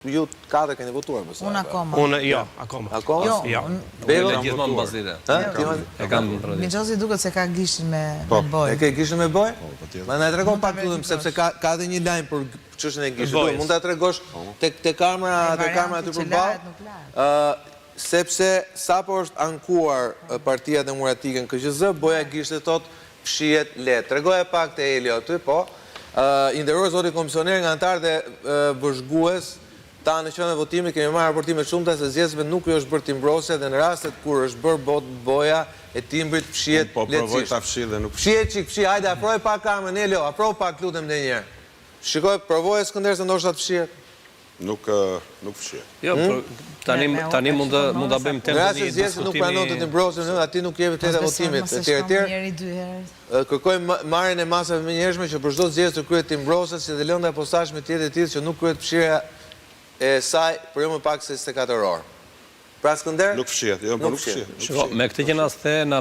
Ju katër keni votuar më sa? Unë akoma. Unë jo, akoma. Akoma? Jo, Jo. Belo? Gjithmonë mbasdite. E kam Mixhozi duket se ka gishin me E bojë. ke gishin me bojë? Ma na tregon pak lutem sepse ka edhe një lajm për çështën e gishtit. Bojës. Mund ta tregosh te kamera aty përballë? Sepse sapo është ankuar Partia Demokratike në KQZ, boja e gishtit thot fshihet lehtë. Tregoje pak te Elio aty, po. I nderuar zoti komisioner, nga anëtarët e vëzhgues ta në qendrën e votimit kemi marrë raportime shumëta se zgjedhësve nuk ju është bërë timbrosje dhe në rastet kur është bërë boja e timbrit fshihet Po provoj lehtësisht. ta fshi dhe nuk Fshihet çik, fshi, hajde afroj pak kamerën Elio, afro pak lutem ndonjëherë. Shikoj, provoj Skënder se ndoshta të fshihet. nuk fshi. Jo, tani mund ta bëjmë Në temën rast se një zgjedhësi nuk pranon të timbrosjen, aty nuk jemi vërtet e votimit, etj. Njëri dy herë. Kërkojmë marrjen e masave më njerëzshme që për çdo zgjedhje të kryhet timbrosje, si dhe lënda e posaçme tjetër që nuk kryhet fshirja e saj për jo më pak se 24 orë. Pra Skënder? Nuk fshihet, jo, po nuk fshihet. Shiko, me këtë që na the na